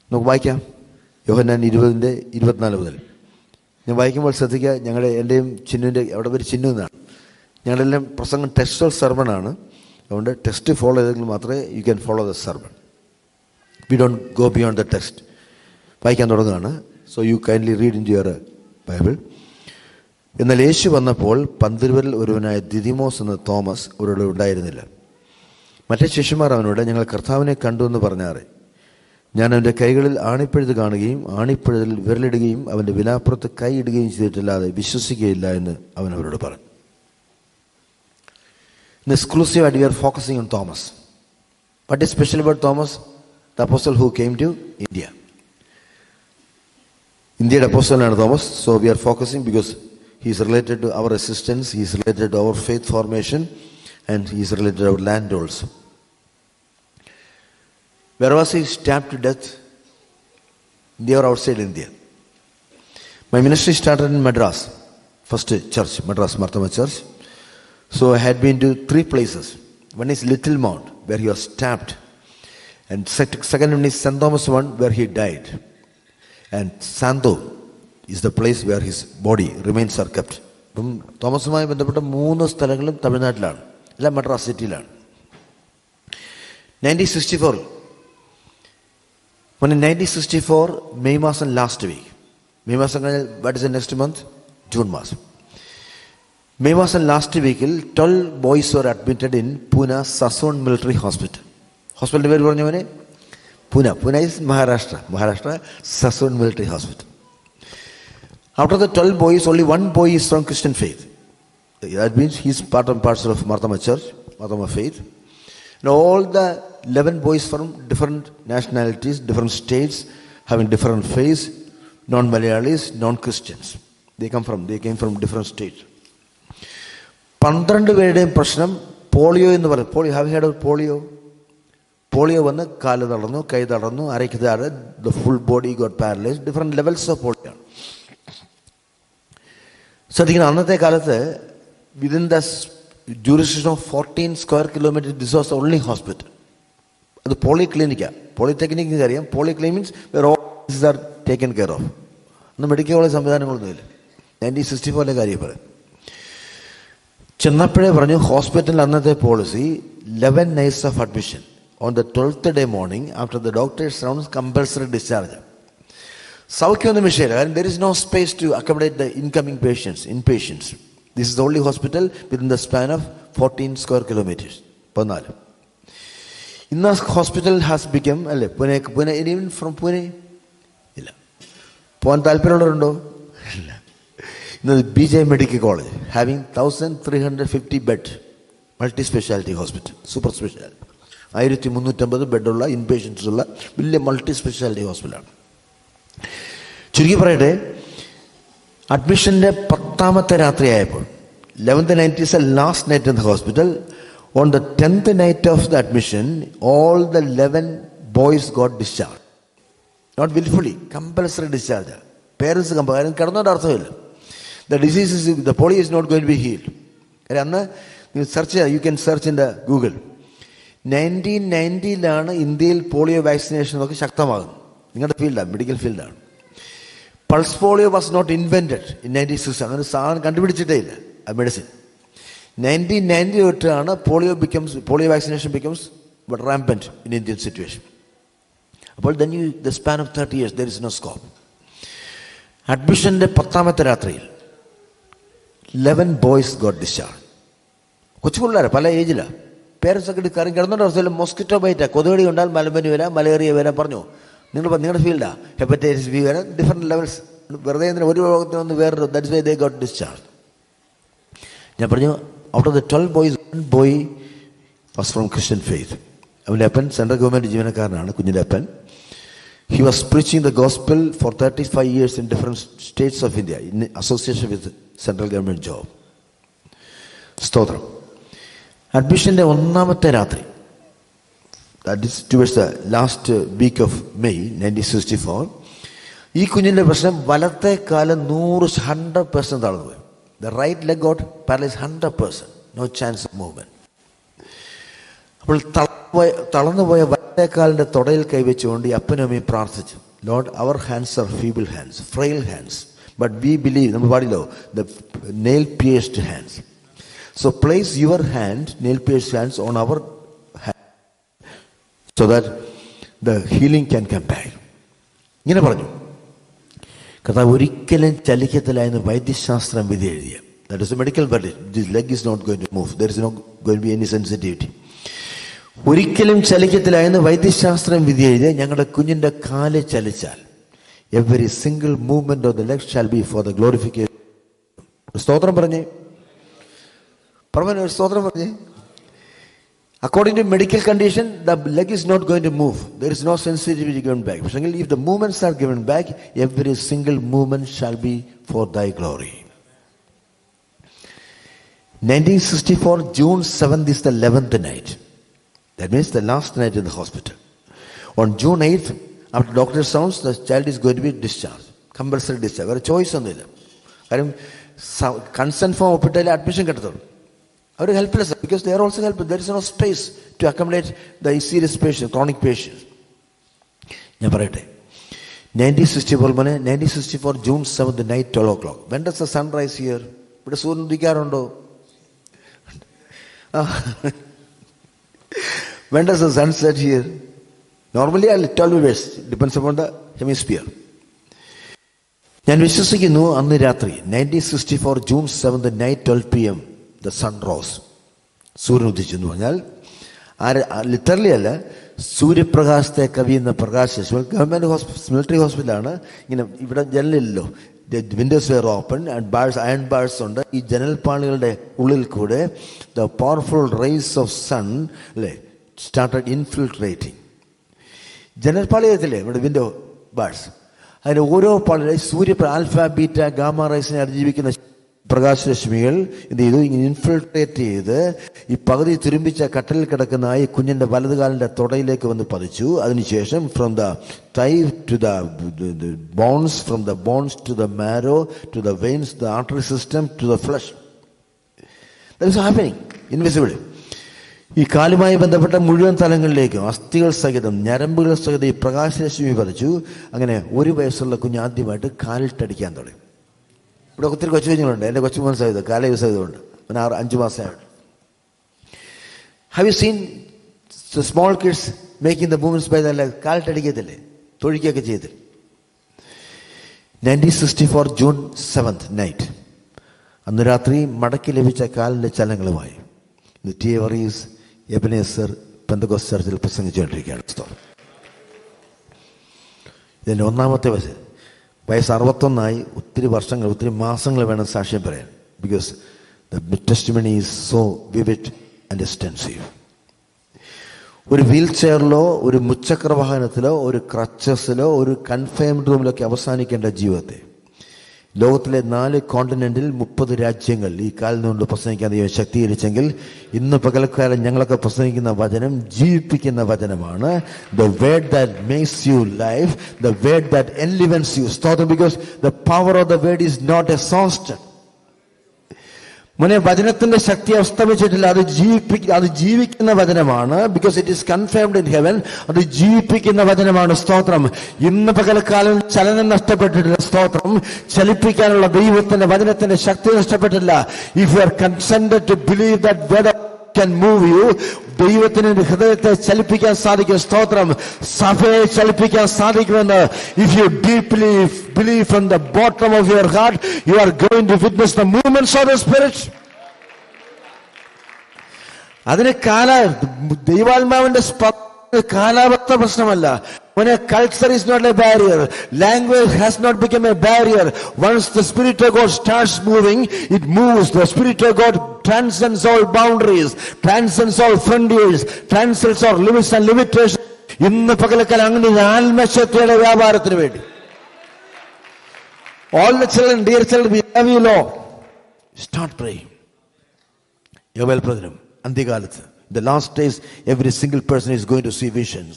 നമുക്ക് വായിക്കാം. യോഹന്നാൻ 20:24 മുതൽ. ഞാൻ വായിക്കുമ്പോൾ ശ്രദ്ധിക്കുക. എൻ്റെയും ചിന്നുവിൻ്റെ അവിടെ ഒരു ചിന്നു എന്നാണ്. ഞങ്ങളെല്ലാം പ്രസംഗം ടെക്സ്റ്റൽ സർവണാണ്. അതുകൊണ്ട് ടെക്സ്റ്റ് ഫോളോ ചെയ്തെങ്കിൽ മാത്രമേ you can follow the sermon. We don't go beyond the text. വായിക്കാൻ തുടങ്ങുകയാണ്. So you kindly read in your Bible. എന്നാൽ യേശു വന്നപ്പോൾ 12 ഒരുവനായ ദിദിമോസ് എന്ന തോമസ് അവരോട് ഉണ്ടായിരുന്നില്ല. മറ്റേ ശിഷ്യന്മാർ അവനോട്, ഞങ്ങൾ കർത്താവിനെ കണ്ടു എന്ന് പറഞ്ഞാറേ. ഞാൻ അവൻ്റെ കൈകളിൽ ആണിപ്പഴുത് കാണുകയും ആണിപ്പഴുതിൽ വിരലിടുകയും അവൻ്റെ വിലാപ്പുറത്ത് കൈയിടുകയും ചെയ്തിട്ടില്ലാതെ വിശ്വസിക്കുകയില്ല എന്ന് അവൻ അവരോട് പറഞ്ഞു. In exclusively we are focusing on Thomas. What is special about Thomas? The apostle who came to India. Indian apostle and Thomas. So we are focusing because he is related to our existence, he is related to our faith formation, and he is related to our land also. Where was he stabbed to death? India or outside India? My ministry started in Madras. First church, Madras Marthama Church. So I had been to 3 places. One is Little Mount, where he was stabbed. And second one is St. Thomas one, where he died. And Santo is the place where his body remains are kept. തോമസുമായി ബന്ധപ്പെട്ട 3 സ്ഥലങ്ങളും തമിഴ്നാട്ടിലാണ്, അല്ല Madras സിറ്റിയിലാണ്. 1964 May മാസം last week. May മാസം കഴിഞ്ഞാൽ what is the next month? June മാസം. May മാസം last വീക്കിൽ 12 boys were admitted in Pune Sassoon Military Hospital. ഹോസ്പിറ്റലിൻ്റെ പേര് പറഞ്ഞവനെ Pune is Maharashtra Sassoon Military Hospital. Out of the 12 boys, only 1 boy is from Christian faith. That means he is part and parcel of Marthama Church, Marthama faith. And all the 11 boys from different nationalities, different states, having different faiths, non-Malayalis, non-Christians. They came from different states. 12 പേരുടെയും പ്രശ്നം polio എന്ന് പറയും. Polio, have heard of polio? Polio വന്ന് കാല് തളർന്നു, കൈ തളർന്നു, അരയ്ക്ക് താഴെ the full body got paralyse. Different levels of polio ആണ്. ശ്രദ്ധിക്കണം, അന്നത്തെ കാലത്ത് within the jurisdiction of 14 square kilometers this was only hospital. അത് പോളി ക്ലിനിക്കാണ്. പോളിടെക്നിക് അറിയാം. Polyclinic where all this are taken care of. അന്ന് മെഡിക്കൽ കോളേജ് സംവിധാനങ്ങളൊന്നുമില്ല. 1964 കാര്യം പറയും. ചെന്നപ്പോഴേ പറഞ്ഞു ഹോസ്പിറ്റലിൽ അന്നത്തെ policy 11 nights of admission. On the 12th day morning, after the doctor's rounds, compulsory discharge. സൗഖ്യമൊന്നും വിഷയമില്ല. കാരണം there is no space to accommodate the incoming patients, inpatients. This is the only hospital within the span of 14 square kilometers. 14. ഇന്ന് hospital has become, അല്ലേ, Pune, even from Pune? ഇല്ല. പോകാൻ താല്പര്യമുള്ളവരുണ്ടോ? ഇല്ല. ഇന്ന് BJ medical college having 1350 bed multi speciality hospital, super speciality, 1350 ബെഡുള്ള inpatients ഉള്ള വലിയ multi speciality ഹോസ്പിറ്റലാണ്. ചുരുക്കി പറയട്ടെ, അഡ്മിഷൻ്റെ 10ാമത്തെ രാത്രിയായപ്പോൾ 11th night is the last night in the hospital. On the 10th night of the admission, all the 11 boys got discharged. Not willfully, compulsory discharge. Parents കാരണം കിടന്നോണ്ട് അർത്ഥമില്ല. The disease is, the polio is not going to be healed. അന്ന് search ചെയ്യാം, you can search in the Google. 1990 ഇന്ത്യയിൽ polio vaccination ഒക്കെ ശക്തമാകുന്നത്. നിങ്ങളുടെ ഫീൽഡാണ്, medical ഫീൽഡാണ്. Pulse polio was not invented in 96. അങ്ങനെ സാധനം കണ്ടുപിടിച്ചിട്ടേ ഇല്ല ആ മെഡിസിൻ. 1990 തൊട്ടാണ് polio vaccination becomes rampant in Indian situation. അപ്പോൾ the span of 30 years there is no scope. അഡ്മിഷൻ്റെ 10ാമത്തെ രാത്രിയിൽ 11 boys got discharged. കൊച്ചു പിള്ളേരെ പല ഏജിലാണ്. പേരൻസ് ഒക്കെ കിടന്നോണ്ട് അവസ്ഥയിൽ മോസ്കിറ്റോ ബൈറ്റാ, കൊതുകടി കൊണ്ടാൽ മലമ്പനി വരാം, മലേറിയ വരാം. പറഞ്ഞു നിങ്ങളുടെ ഫീൽഡാണ്, ഹെപ്പറ്റൈറ്റിസ് ബി വരാം, ഡിഫറെൻറ്റ് ലെവൽസ്. വെറുതെ ഒരു രോഗത്തിനൊന്ന് വേറൊരു, that's why they got discharge. ഞാൻ പറഞ്ഞു, out of the 12 boys, 1 boy was from Christian faith. അവൻ്റെ അപ്പൻ സെൻട്രൽ ഗവൺമെൻറ് ജീവനക്കാരനാണ്, കുഞ്ഞിൻ്റെ അപ്പൻ. He was preaching the gospel for 35 years in different states of India in association with central government job. സ്തോത്രം. അഡ്മിഷൻ്റെ 1ാമത്തെ രാത്രി, that is towards the last week of May 1964, ഈ കുഞ്ഞിൻ്റെ പ്രശ്നം വലത്തെ കാലം 100% തളർന്നുപോയി. The right leg got paralyzed 100%, no chance of movement. അപ്പോൾ തളർന്നുപോയ വലത്തേക്കാലിൻ്റെ തുടയിൽ കൈവച്ചുകൊണ്ട് ഈ അപ്പനും അമ്മയും പ്രാർത്ഥിച്ചു. Lord, our hands are feeble hands, frail hands, but we believe, നമ്മൾ പാടില്ലോ, the nail pierced hands. So place your hand, nail pierced hands on our hand so that the healing can come back. ഇങ്ങനെ പറഞ്ഞു. കർത്താവ് ഒരിക്കലും ചലിക്കത്തില്ല എന്ന് വൈദ്യശാസ്ത്രം വിധി എഴുതിയ. That is a medical verdict. This leg is not going to move. There is not going to be any sensitivity. ഒരിക്കലും ചലിക്കത്തില്ല എന്ന് വൈദ്യശാസ്ത്രം വിധി എഴുതിയ ഞങ്ങളുടെ കുഞ്ഞിൻ്റെ കാല് ചലിച്ചാൽ every single movement of the leg shall be for the glorification. സ്തോത്രം പറഞ്ഞേ, ഒരു സ്തോത്രം പറഞ്ഞേ. According to medical condition, the leg is not going to move. There is no sensitivity given back. If the movements are given back, every single movement shall be for thy glory. 1964, June 7th is the 11th night. That means the last night in the hospital. On June 8th, after doctor's sounds, the child is going to be discharged. Compulsory discharge. There is choice on it. Consent form opitale admission കിട്ടത്തുള്ളൂ. അവർ helpless because they are also helpless. There is no space to accommodate the serious patients, chronic patients. ഞാൻ പറയട്ടെ, 1964 June 7th night 12 o'clock. When does the sun rise here? ഇവിടെ സൂര്യൻ ഉദിക്കാറുണ്ടോ? When does the sun set here? Normally I'll tell you this. Depends upon the hemisphere. ഞാൻ വിശ്വസിക്കുന്നു അന്ന് രാത്രി 1964 June 7th night 12 p.m. the sun rose. സൂര്യൻ ഉദിച്ചു എന്ന് പറഞ്ഞാൽ ലിറ്ററലി അല്ല, സൂര്യപ്രകാശത്തെ കവിയുന്ന പ്രകാശം. ഗവൺമെൻറ് മിലിറ്ററി ഹോസ്പിറ്റലാണ്. ഇങ്ങനെ ഇവിടെ ജനലില്ലല്ലോ, windows were open and bars, iron bars ഉണ്ട്. ഈ ജനൽപ്പാളികളുടെ ഉള്ളിൽ കൂടെ the powerful rays of sun അല്ലേ സ്റ്റാർട്ടഡ് ഇൻഫിൽട്രേറ്റിംഗ്. ജനൽപ്പാളി എത്തില്ലേ ഇവിടെ വിൻഡോ ബാഴ്സ്, അതിൻ്റെ ഓരോ പാളിലെ ആൽഫ ബീറ്റ ഗാമ റൈസിനെ അതിജീവിക്കുന്ന പ്രകാശരശ്മികൾ എന്ത് ചെയ്തു, ഇങ്ങനെ ഇൻഫിൽട്രേറ്റ് ചെയ്ത് ഈ പകുതി തുരുമ്പിച്ച കട്ടലിൽ കിടക്കുന്ന ഈ കുഞ്ഞിൻ്റെ വലതുകാലിൻ്റെ തുടയിലേക്ക് വന്ന് പതിച്ചു. അതിനുശേഷം from the thigh to the bones, from the bones to the marrow to the veins, the artery system to the flesh. That is happening invisible. ഈ കാലുമായി ബന്ധപ്പെട്ട മുഴുവൻ തലങ്ങളിലേക്കും അസ്ഥികൾ സഹിതം ഞരമ്പുകൾ സഹിതം ഈ പ്രകാശരശ്മി പതിച്ചു. അങ്ങനെ 1 വയസ്സുള്ള കുഞ്ഞ് ആദ്യമായിട്ട് കാലിട്ടടിക്കാൻ തുടങ്ങി. ഇവിടെ ഒത്തിരി കൊച്ചു കുഞ്ഞുങ്ങളുണ്ട്. എൻ്റെ കൊച്ചു മോൻ സഹിതം കാല യൂസ് ചെയ്തുകൊണ്ട് 5 മാസമായിട്ട്. Have you seen small kids making the movements by the leg? കാലിട്ടടിക്കത്തില്ലേ, തൊഴിക്കുകയൊക്കെ ചെയ്തില്ല. 1964 June 7th നൈറ്റ്, അന്ന് രാത്രി മടക്കി ലഭിച്ച കാലിൻ്റെ ചലനങ്ങളുമായി ടിയവറീസ് എബനേസർ പെന്തക്കോസ്റ്റ് ചർച്ചിൽ പ്രസംഗിച്ചുകൊണ്ടിരിക്കുകയാണ്. ഇതിൻ്റെ 1ാമത്തെ വയസ്സ് 61 ഒത്തിരി വർഷങ്ങൾ, ഒത്തിരി മാസങ്ങൾ വേണം സാക്ഷ്യം പറയാൻ. Because the testimony is so vivid and extensive. ഒരു വീൽ ചെയറിലോ, ഒരു മുച്ചക്ര വാഹനത്തിലോ, ഒരു ക്രച്ചസിലോ, ഒരു കൺഫൈൻഡ് റൂമിലൊക്കെ അവസാനിക്കേണ്ട ജീവിതത്തെ ലോകത്തിലെ 4 കോണ്ടിനെന്റിൽ 30 രാജ്യങ്ങൾ ഈ കാലിനുകൊണ്ട് പ്രസംഗിക്കാൻ ദൈവം ശക്തീകരിച്ചെങ്കിൽ ഇന്ന് പകൽക്കാലം ഞങ്ങളൊക്കെ പ്രസംഗിക്കുന്ന വചനം ജീവിപ്പിക്കുന്ന വചനമാണ്. The word that makes you live, the word that enlivens you. Stop, because the power of the word is not exhausted. മോനെ, വചനത്തിന്റെ ശക്തി അസ്തമിച്ചിട്ടില്ല. അത് ജീവിക്കുന്ന വചനമാണ്. Because it is confirmed in heaven. അത് ജീവിപ്പിക്കുന്ന വചനമാണ്. സ്തോത്രം. ഇന്ന് പകൽക്കാലം ചലനം നഷ്ടപ്പെട്ടിട്ടില്ല. സ്തോത്രം. ചലിപ്പിക്കാനുള്ള ദൈവത്തിന്റെ വചനത്തിന്റെ ശക്തി നഷ്ടപ്പെട്ടില്ല. If you are consented to believe that word can move you, ദൈവത്തിന് ഹൃദയത്തെ ചലിപ്പിക്കാൻ സാധിക്കും. സ്തോത്രം. സഭയെ ചലിപ്പിക്കാൻ സാധിക്കുമെന്ന് if you deeply believe from the bottom of your heart, you are going to witness the movements of the Spirit. അതിന് ദൈവാത്മാവിന്റെ കാലാവസ്ഥ പ്രശ്നമല്ല. When a culture is not a barrier, language has not become a barrier. Once the Spirit of God starts moving, it moves. The Spirit of God transcends all boundaries, transcends all frontiers, transcends all limits and limitations. ഇന്ന് പകലക്കാലം അങ്ങനെ ആത്മശക്തിയുടെ വ്യാപാരത്തിന് വേണ്ടി all the children, dear children, we love you, Lord. Start praying. യോവേൽ പ്രവചനം അന്ത്യകാലത്ത്, the last days, every single person is going to see visions.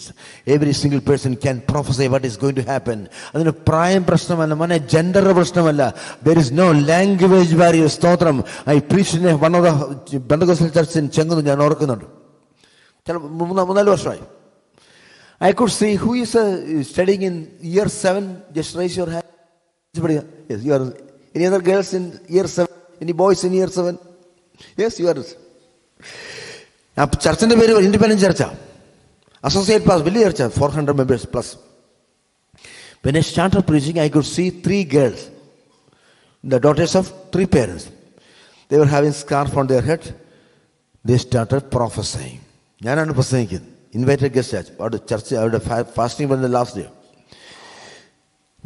Every single person can prophesy what is going to happen. അതിന് പ്രായം പ്രശ്നമല്ല, മോനെ, gender പ്രശ്നമല്ല. There is no language barrier. സ്തോത്രം. I preached in one of the Pentecostal church in Chengannur, ഞാൻ ഓർക്കുന്നുണ്ട്. 3-4 വർഷമായി. I could see who is studying in year 7. Just raise your hand. Yes, you are. Any other girls in year 7? Any boys in year 7? Yes, you are. ചർച്ചിന്റെ പേര് independent ചർച്ചാ, associate pass, വലിയ ചർച്ച, 400 members plus. When I started preaching, I could see 3 girls, the daughters of 3 parents. They were having scarf on their head. They started prophesying. ഞാനാണ് പ്രസംഗിക്കുന്നത്. Invited guest church. അവിടെ ചർച്ച, അവിടെ fasting വന്ന last day.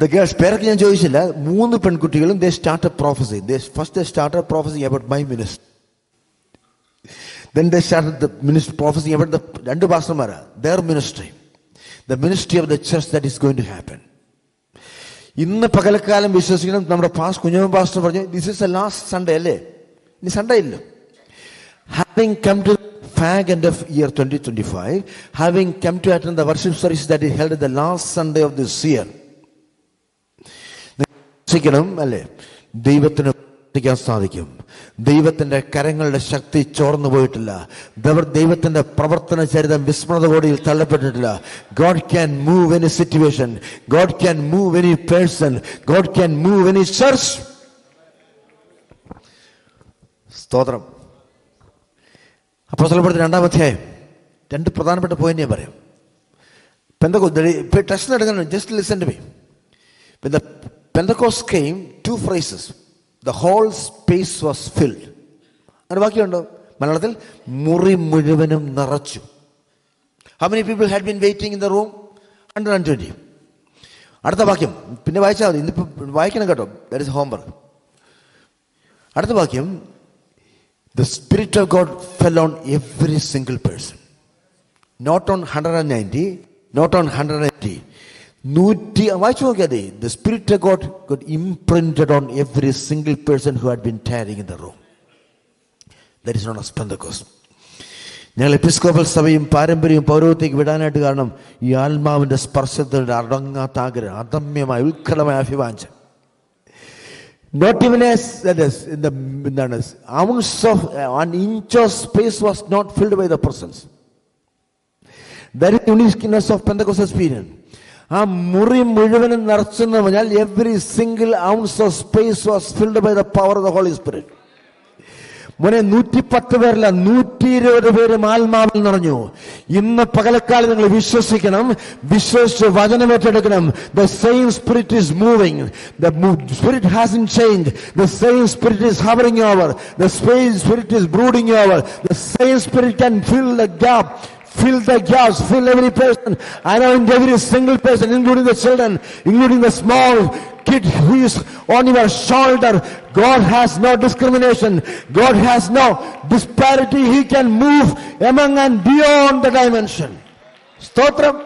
The girls, പേരൊക്കെ ഞാൻ ചോദിച്ചില്ല. 3 പെൺകുട്ടികളും they started prophesying. First they started prophesying about my ministry. Then they started the ministry prophesying about the 2 പാസ്റ്റർമാരാ, their ministry, the ministry of the church that is going to happen. ഇന്ന് പകൽക്കാലം വിശ്വസിക്കണം. നമ്മുടെ കുഞ്ഞമ്മ pastor പറഞ്ഞു, this is the last Sunday അല്ലേ? ഇനി Sunday ഇല്ല. Having come to fag end of year 2025, having come to attend the worship service that is held at the last Sunday of this year, വിശ്വസിക്കണം അല്ലേ? ദൈവത്തിന് സാധിക്കും. ദൈവത്തിന്റെ കരങ്ങളുടെ ശക്തി ചോർന്നു പോയിട്ടില്ല. ദൈവത്തിന്റെ പ്രവർത്തന ചരിതം വിസ്മൃതകോടിയിൽ തള്ളപ്പെട്ടിട്ടില്ല. God can move any situation. God can move any person. God can move any church. സ്തോത്രം. അപ്പോസ്തലപ്രവൃത്തി 2-ാം അധ്യായം 2 പ്രധാനപ്പെട്ട പോയിന്റ് ഞാൻ പറയാം. ടെസ്റ്റ് എടുക്കണം. Just listen to me. When the Pentecost came, 2 phrases. The whole space was filled. അങ്ങനെ ബാക്കിയുണ്ടോ മലയാളത്തിൽ? മുറി മുഴുവനും നിറച്ചു. How many people had been waiting in the room? 120. അടുത്ത വാക്യം പിന്നെ വായിച്ചാൽ മതി. ഇന്നിപ്പോൾ വായിക്കണം കേട്ടോ. That is homework. അടുത്ത വാക്യം, the Spirit of God fell on every single person. Not on 190, not on 180. 100 വായിച്ചു നോക്കിയാൽ the Spirit of God got imprinted on every single person who had been tarrying in the room. That is known as Pentecost. ഞങ്ങൾ episcopal സഭയും പാരമ്പര്യവും പൗരോഹിത്യക്ക് വിടാനായിട്ട് കാരണം ഈ ആത്മാവിന്റെ സ്പർശത്തിന്റെ അടങ്ങാത്ത ആഗ്രഹം, അദമ്യമായ ഉത്കടമായ അഭിവാഞ്ചം. Not even as that is in the ounce of an inch of space was not filled by the presence. That is the uniqueness of Pentecost experience. ആ മുറി മുഴുവനും നിറച്ചെന്ന് പറഞ്ഞാൽ every single ounce of space was filled by the power of the Holy Spirit. മോനെ 110 പേരല്ല, 120 പേരും ആത്മാവിൽ നിറഞ്ഞു. ഇന്ന് പകലക്കാലം നിങ്ങൾ വിശ്വസിക്കണം, വിശ്വസിച്ച് വചനം ഏറ്റെടുക്കണം. The same Spirit is moving. The Spirit hasn't changed. The same Spirit is hovering over. The same Spirit is brooding over. The same Spirit can fill the gap. Fill the gaps, fill every person. I know in every single person, including the children, including the small kid who is on your shoulder. God has no discrimination. God has no disparity. He can move among and beyond the dimension. Stotram.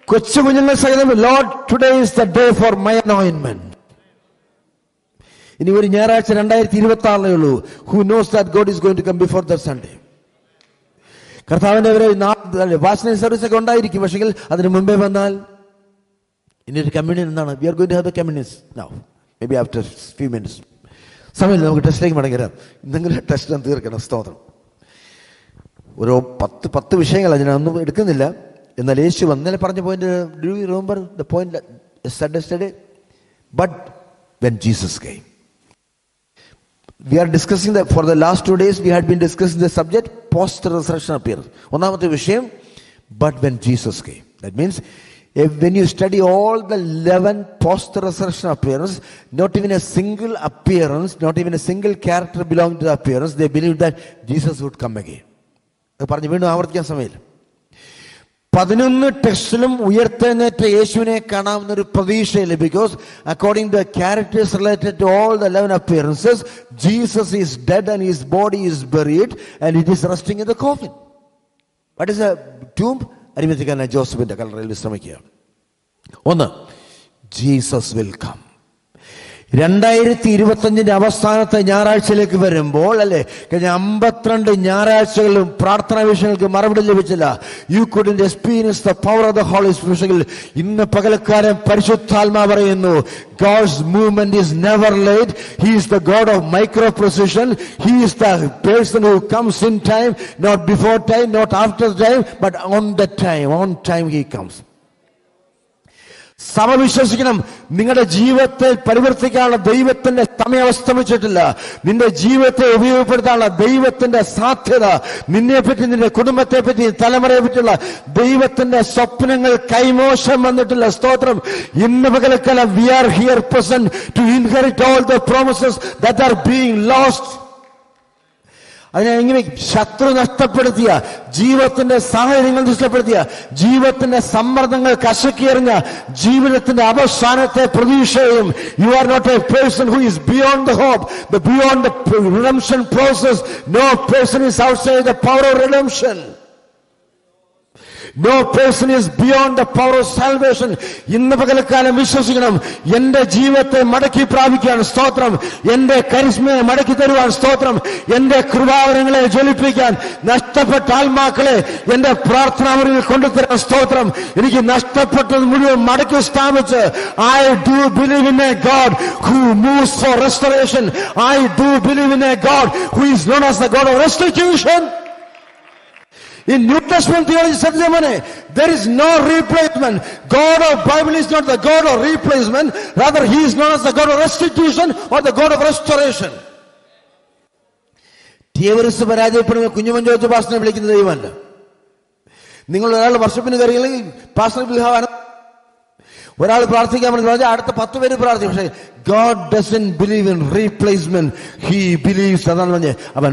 കൊച്ചു കുഞ്ഞുങ്ങൾ സഹിതം, Lord, today is the day for my anointment. ഇനി ഒരു ഞായറാഴ്ച 2026 ഉള്ളൂ. Who knows that God is going to come before that Sunday? കർത്താവിന്റെ വാസന service ഒക്കെ ഉണ്ടായിരിക്കും. പക്ഷേ അതിന് മുമ്പേ വന്നാൽ ഇനി ഒരു കമ്മ്യൂണിയൻ എന്താണ്? We are going to have the communions now, maybe after few minutes. സമയമില്ല, നമുക്ക് ടെസ്റ്റിലേക്ക് മടങ്ങിരാം. എന്തെങ്കിലും ടെസ്റ്റ് തീർക്കണം. സ്തോത്രം. ഓരോ 10 വിഷയങ്ങൾ അതിനൊന്നും എടുക്കുന്നില്ല. എന്നാൽ യേശു വന്നേലെ പറഞ്ഞ point, do you remember the point said yesterday? But when Jesus came, we are discussing that for the last 2 days we had been discussing the subject post resurrection appearance. ഒന്നാമത്തെ വിഷയം, but when Jesus came. That means when you study all the 11 post resurrection appearance, not even a single appearance, not even a single character belonging to the appearance, they believed that Jesus would come again. അത് പറഞ്ഞ് വീണ്ടും ആവർത്തിക്കാൻ സമയമില്ല. 11 ടെസ്റ്റിലും ഉയർത്തെഴുന്നേറ്റ യേശുവിനെ കാണാവുന്നൊരു പ്രതീക്ഷയില്ല. Because according to the characters related to all the 11 appearances, Jesus is dead and his body is buried and it is resting in the coffin. What is a tomb? അരിമത്തിക്കാരനായ ജോസഫിന്റെ കല്ലറയിൽ വിശ്രമിക്കുകയാണ്. ഒന്ന്, ജീസസ് വിൽ കം. 2025 അവസാനത്തെ ഞായറാഴ്ചയിലേക്ക് വരുമ്പോൾ അല്ലെ, കഴിഞ്ഞ 52 ഞായറാഴ്ചകളിലും പ്രാർത്ഥനാ വിഷയങ്ങൾക്ക് മറുപടി ലഭിച്ചില്ല. You couldn't experience the power of the holy spirit. ഇന്ന് പകൽക്കാലം പരിശുദ്ധാത്മാ പറയുന്നു, God's movement is never late. He is the God of micro precision. He is the person who comes in time, not before time, not after time, but on the time. On time he comes. സഭ വിശ്വസിക്കണം, നിങ്ങളുടെ ജീവിതത്തെ പരിവർത്തിക്കാനുള്ള ദൈവത്തിന്റെ സമയം അസ്തമിച്ചിട്ടില്ല. നിന്റെ ജീവിതത്തെ ഉപയോഗപ്പെടുത്താനുള്ള ദൈവത്തിന്റെ സാധ്യത, നിന്നെപ്പറ്റി, നിന്റെ കുടുംബത്തെ പറ്റി, തലമുറയെ പറ്റിയുള്ള ദൈവത്തിന്റെ സ്വപ്നങ്ങൾ കൈമോശം വന്നിട്ടില്ല. സ്തോത്രം. ഇന്ന് പകൽക്കാലം we are here present to inherit all the promises that are being lost. അതിനെങ്ങനെ ശത്രു നഷ്ടപ്പെടുത്തിയ, ജീവിതത്തിന്റെ സാഹചര്യങ്ങൾ നഷ്ടപ്പെടുത്തിയ, ജീവിതത്തിന്റെ സമ്മർദ്ദങ്ങൾ കശക്കിയെറിഞ്ഞ ജീവിതത്തിന്റെ അവസാനത്തെ പ്രതീക്ഷയും, you are not a person who is beyond the hope, the beyond the redemption process. No person is outside the power of redemption. No person is beyond the power of salvation. ഇന്ന് പകൽക്കാലം വിശ്വസിക്കണം, എന്റെ ജീവിതത്തെ മടക്കി പ്രാപിക്കാൻ സ്തോത്രം, എന്റെ കരിസ്മയെ മടക്കി തരുവാൻ സ്തോത്രം, എന്റെ കൃപാവരങ്ങളെ ജ്വലിപ്പിക്കാൻ, നഷ്ടപ്പെട്ട ആത്മാക്കളെ എന്റെ പ്രാർത്ഥനാമുറിയിൽ കൊണ്ടുതരാൻ സ്തോത്രം. എനിക്ക് നഷ്ടപ്പെട്ടത് മുഴുവൻ മടക്കി സ്ഥാപിച്ച്, I do believe in a God who moves for restoration. I do believe in a God who is known as the God of restitution. In New Testament theology, there is no replacement. God of Bible is not the God of replacement. Rather, He is known as the God of restitution or the God of restoration. തീവ്രസ് പരാജയപ്പെടുന്ന Kunjuman George പാസ്റ്ററിനെ വിളിക്കുന്ന ദൈവമല്ല. നിങ്ങൾ ഒരാൾ വർഷപ്പിന് കയറിയില്ലെങ്കിൽ pastor will have ഒരാൾ പ്രാർത്ഥിക്കാൻ പറഞ്ഞാൽ അടുത്ത 10 പേര് പ്രാർത്ഥിക്കും. പക്ഷേ God doesn't believe in replacement. He believes, അതാണ് പറഞ്ഞ്, അവൻ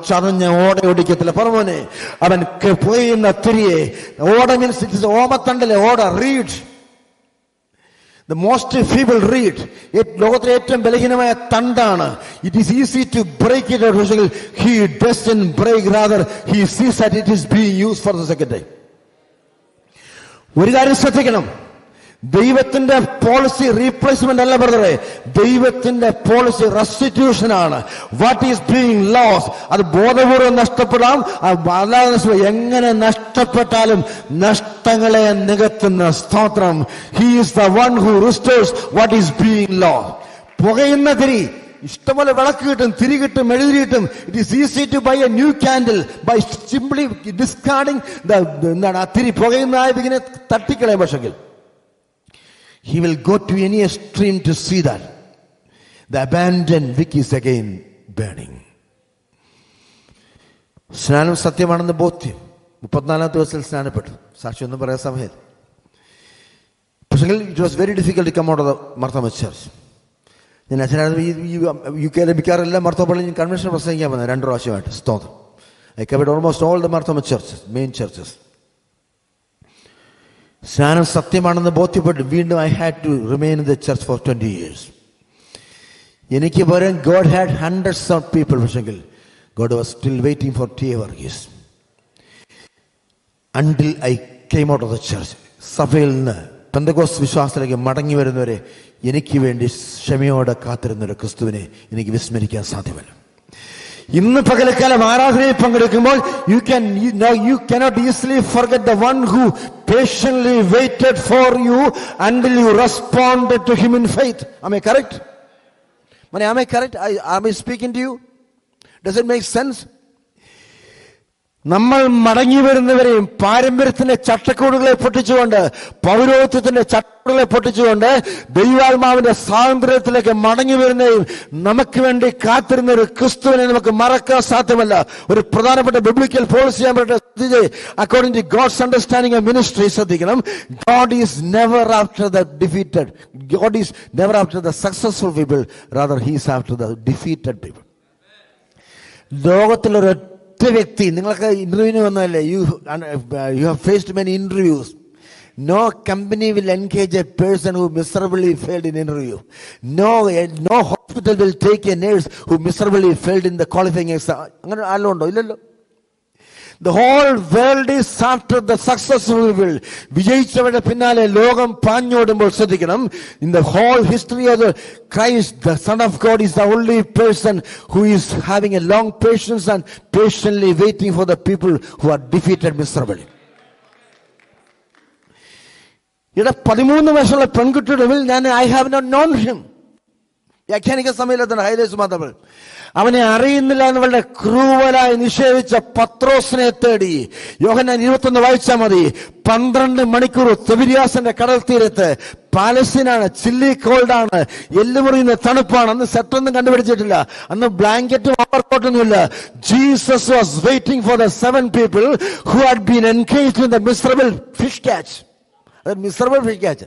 ചതഞ്ഞ ഓട ഓടിക്കത്തില്ല. പറമോനെ, അവൻ പോയുന്ന തിരിയെ ഓട മീൻസ് ഇറ്റ് ഇസ് ഓമത്തണ്ടല്ലേ ഓട, read. The most feeble reed, ലോകത്തിലെ ഏറ്റവും ബലഹീനമായ തണ്ടാണ്. It is easy to break it out. He doesn't break, rather he sees that it is being used for the second time. ഒരു കാര്യം ശ്രദ്ധിക്കണം, ദൈവത്തിന്റെ പോളിസി റീപ്ലേസ്മെന്റ് അല്ല ബ്രദറെ, ദൈവത്തിന്റെ പോളിസി റെസ്റ്റിറ്റ്യൂഷൻ ആണ്. വാട്ട് ഈസ് ബീയിങ് ലോസ്, അത് ബോധപൂർവ്വം നഷ്ടപ്പെടാം, അല്ലാതെ എങ്ങനെ നഷ്ടപ്പെട്ടാലും നഷ്ടങ്ങളെ നികത്തുന്ന സ്തോത്രം. He is the one who restores what is being lost. പുകയുന്ന തിരി, ഇഷ്ടംപോലെ വിളക്ക് കിട്ടും, തിരി കിട്ടും, മെഴുതിരി കിട്ടും. It is easy to buy a new candle by simply discarding എന്താണ് ആ തിരി, പുകയുന്ന ഇതിനെ തട്ടിക്കളയും. പക്ഷെങ്കിൽ he will go to any extreme to see that the abandoned wick is again burning. സ്നാനം സത്യമാണെന്ന് ബോധ്യം. 34-ാമത്തെ ദിവസത്തിൽ സ്നാനപ്പെട്ടു. സാക്ഷി ഒന്നും പറയാൻ സമയം. പക്ഷേ it was very difficult to come out of the Marthoma church. ഞാൻ യു കെയിലെ മിക്കാറെല്ലാം മാർത്തോമ പള്ളിയിൽ കൺവെൻഷൻ പ്രസംഗിക്കാൻ വന്നത് 2 പ്രാവശ്യമായിട്ട്. സ്തോത്രം. I covered almost all the Marthoma churches, main churches. സ്നാനം സത്യമാണെന്ന് ബോധ്യപ്പെട്ടു. വീണ്ടും I had to remain in the church for 20 years. എനിക്ക് പറയാൻ God had hundreds of people. പക്ഷെങ്കിൽ God was still waiting for T.A. Varghese until I came out of the church. സഭയിൽ നിന്ന് പെന്തക്കോസ്ത് വിശ്വാസത്തിലേക്ക് മടങ്ങി വരുന്നവരെ എനിക്ക് വേണ്ടി ക്ഷമയോടെ കാത്തിരുന്നൊരു ക്രിസ്തുവിനെ എനിക്ക് വിസ്മരിക്കാൻ സാധ്യമല്ല. ഇന്ന് പകൽക്കാലം ആരാധനയിൽ പങ്കെടുക്കുമ്പോൾ you cannot easily forget the one who patiently waited for you until you responded to him in faith. Am I correct? Am I correct? Am I speaking to you? Does it make sense? നമ്മൾ മടങ്ങി വരുന്നവരെയും പാരമ്പര്യത്തിന്റെ ചട്ടക്കൂടുകളെ പൊട്ടിച്ചുകൊണ്ട്, പൗരോഹിത്യത്തിന്റെ ചട്ടക്കൂടുകളെ പൊട്ടിച്ചുകൊണ്ട് ദൈവാത്മാവിന്റെ സ്വാതന്ത്ര്യത്തിലേക്ക് മടങ്ങി വരുന്നതും നമുക്ക് വേണ്ടി കാത്തിരുന്ന ഒരു ക്രിസ്തുവിനെ നമുക്ക് മറക്കാൻ സാധ്യമല്ല. ഒരു പ്രധാനപ്പെട്ട biblical policy according to God's understanding of ministry ശ്രദ്ധിക്കണം. God is never after the defeated. God is never after the successful people. Rather, he is after the defeated people. ലോകത്തിലൊരു വ്യക്തി, നിങ്ങൾക്ക് ഇന്റർവ്യൂവിന് വന്നതല്ലേ, you have faced many interviews. No company will engage a person who miserably failed in interview. No hospital will take a nurse who miserably failed in the qualifying exam. അങ്ങനെ ആരും ഉണ്ടോ? ഇല്ലല്ലോ. The whole world is after the successful will. വിജയിച്ചവരുടെ പിന്നാലെ ലോകം പാഞ്ഞോടുമ്പോൾ ശ്രദ്ധിക്കണം. In the whole history of the Christ, the Son of God is the only person who is having a long patience and patiently waiting for the people who are defeated miserably. ഇവിടെ 13 വർഷമുള്ള പെൺകുട്ടിയുടെ ഞാൻ I have not known him. വ്യാഖ്യാനിക്കാൻ സമയമില്ലാത്ത highlights മാത്രമേ. അവനെ അറിയുന്നില്ല എന്നവളുടെ ക്രൂവലായി നിഷേധിച്ച പത്രോസിനെ തേടി യോഹന്നാൻ 21 വായിച്ചാൽ മതി. 12 മണിക്കൂർ തിബിരിയാസിന്റെ കടൽ തീരത്ത്. പാലസ്തീനാണ്, ചില്ലി കോൾഡാണ്, എല്ലുമുറിയുന്ന തണുപ്പാണ്. അന്ന് സെറ്റൊന്നും കണ്ടുപിടിച്ചിട്ടില്ല, അന്ന് ബ്ലാങ്കറ്റും ഓവർകോട്ടൊന്നുമില്ല. Jesus was waiting for the 7 people who had been engaged in the miserable fish catch. Miserable fish catch.